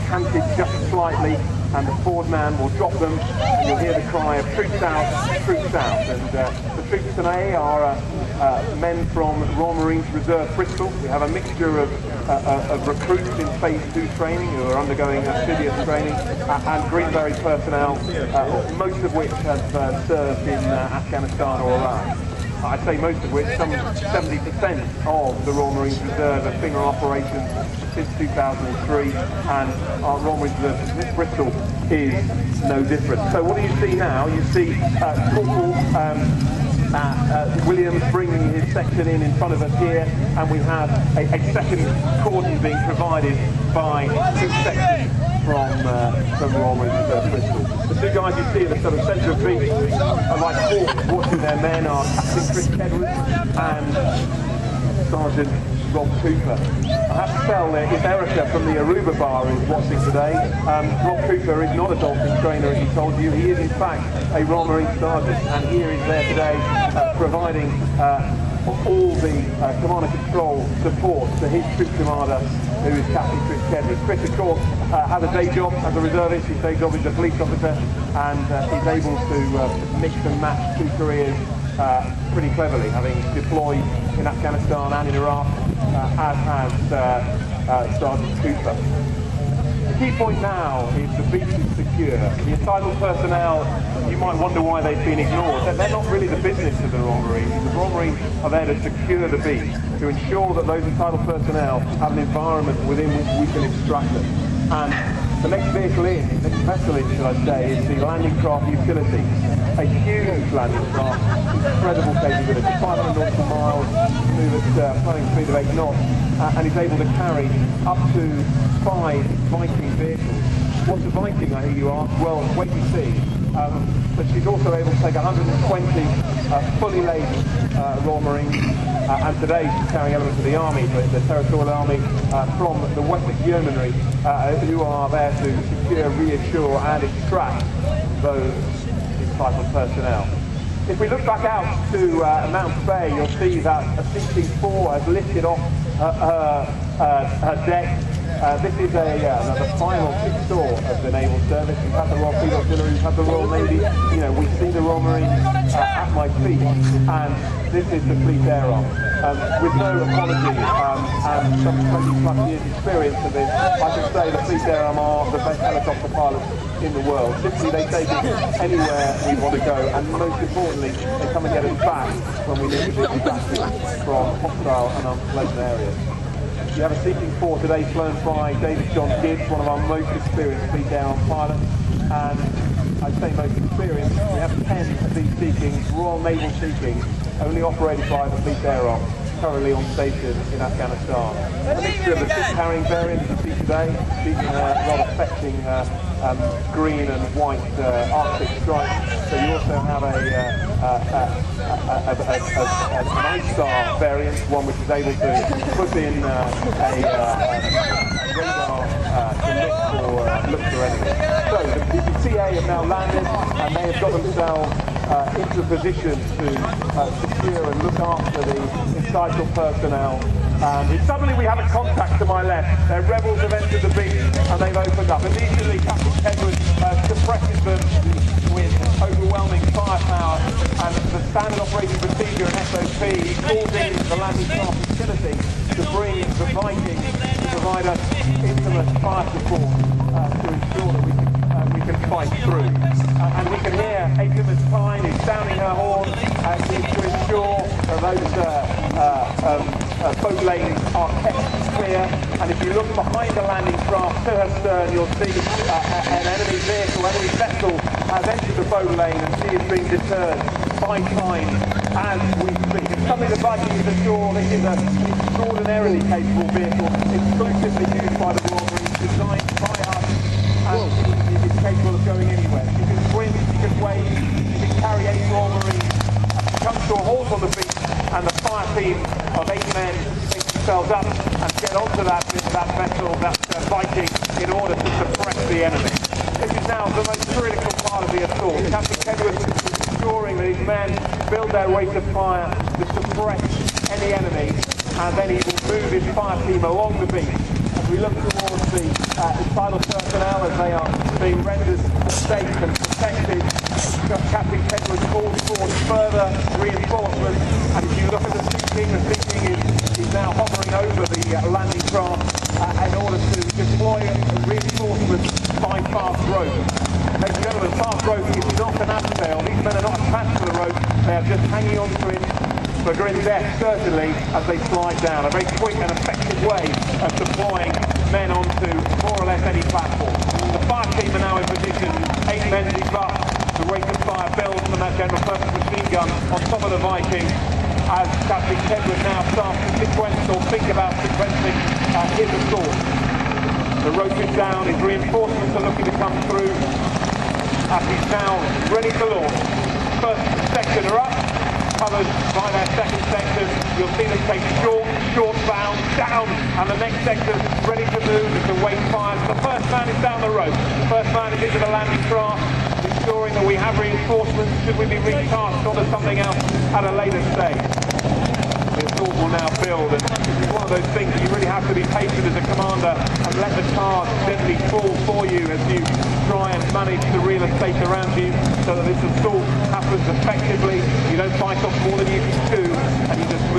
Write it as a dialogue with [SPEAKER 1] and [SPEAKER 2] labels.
[SPEAKER 1] canted just slightly, and the forward man will drop them, and you'll hear the cry of troops out, troops out. And the troops today are men from Royal Marines Reserve Bristol. We have a mixture of recruits in Phase 2 training who are undergoing amphibious training, and Greenberry personnel, most of which have served in Afghanistan or Iraq. I'd say most of which, some 70% of the Royal Marines Reserve have been on operations since 2003, and our Royal Marines Reserve Bristol is no different. So what do you see now? You see Corporal Williams bringing his section in front of us here, and we have a second cordon being provided by two sections from Royal Marines Reserve Bristol. The two guys you see at the sort of centre of beat are like hawks watching their men are Captain Chris Edwards and Sergeant Rob Cooper. I have to tell, if Erica from the Aruba bar is watching today, Rob Cooper is not a dolphin trainer, as he told you. He is in fact a Royal Marine Sergeant, and here he's there today providing all the command and control support to his troop commander, who is Captain Chris Edwards. Chris, of course, has a day job as a reservist. His day job is a police officer, and he's able to mix and match two careers pretty cleverly, having deployed in Afghanistan and in Iraq, as has Sergeant Cooper. The key point now is the beach is secure. The entitled personnel, you might wonder why they've been ignored. They're not really the business of the Royal Marines. The Royal Marines are there to secure the beach, to ensure that those entitled personnel have an environment within which we can instruct them. And the next vehicle in, the next vessel in, should I say, is the landing craft utility. A huge landing craft, incredible capability, 500 nautical miles, move at flying speed of 8 knots, and is able to carry up to 5 Viking vehicles. What's a Viking, I hear you ask? Well, wait and see. But she's also able to take 120 fully laden Royal Marines, and today she's carrying elements of the army, the territorial army from the Western Yeomanry, who are there to secure, reassure and extract those entitled personnel. If we look back out to Mount Bay, you'll see that a C-4 has lifted off her deck. This is the final jigsaw of the naval service. We've had the Royal Field Auxiliary, we've had the Royal Navy. You know, we see the Royal Marines at my feet, and this is the Fleet Air Arm. With no apology and some 20+ years experience of this, I can say the Fleet Air Arm are the best helicopter pilots in the world. Simply, they take us anywhere we want to go, and most importantly, they come and get us back when we need to be evacuated from hostile and unpleasant areas. We have a Seeking 4 today flown by David John Gibbs, one of our most experienced Fleet Air Arm pilots, and I'd say most experienced. We have 10 of these Seekings, Royal Naval Seekings, only operated by the Fleet Air Arm, currently on station in Afghanistan. A mixture of the ship-carrying variants you see today, these rather fetching green and white Arctic stripes. So you also have an Ice Star variant, one which is able to put in a radar to look for enemies. So the TA have now landed, and they have got themselves into a position to secure and look after the entitled personnel. And suddenly we have a contact to my left. Their rebels have entered the beach and they've opened up. Immediately Captain Edwards suppresses them with overwhelming firepower, and the standard operating procedure and SOP, he calls in the landing craft utility to bring the Viking to provide us intimate fire support to ensure that we can fight through. And we can hear Aitken's Pine is sounding her horn to ensure those boat lanes are kept clear. And if you look behind the landing craft to her stern, you'll see an enemy vehicle, enemy vessel has entered the boat lane, and she is being deterred by time as we speak. And suddenly the Viking is ashore. This is an extraordinarily capable vehicle, exclusively used by the Royal Marines, designed by us, and it is capable of going anywhere. She can swim, she can wave, she can carry 8 Royal Marines. She comes to a halt on the beach, and the fire team of 8 men pick themselves up and get onto that vessel, that Viking, in order to suppress the enemy. This is now the most critical part of the assault. Captain Edwards is ensuring that his men build their way to fire to suppress any enemy, and then he will move his fire team along the beach, we look towards the final personnel as they are being rendered safe and protected. Captain Kedward calls forward further reinforcements, and if you look at the Sea King is now hovering over the landing craft in order to deploy reinforcements by fast rope. Ladies and gentlemen, fast rope is not an abseil. These men are not attached to the rope, they are just hanging on to it for grim death, certainly, as they slide down. A very quick and effective way of deploying men onto more or less any platform. The fire team are now in position, 8 men debuffed. The rate of fire builds from that general purpose machine gun on top of the Viking, as Captain Kedward now starts to sequence or think about sequencing his assault. The rope is down, his reinforcements are looking to come through, as he's now ready to launch. First section are up, covered by their second section. You'll see them take short bounds down, and the next sector's ready to move as the weight fires. The first man is down the rope. The first man is into the landing craft, ensuring that we have reinforcements should we be recast onto something else at a later stage. The assault will now build, and it's one of those things that you really have to be patient as a commander and let the cards gently fall for you as you try and manage the real estate around you so that this assault happens effectively. You don't bite off more than you can chew, and you just move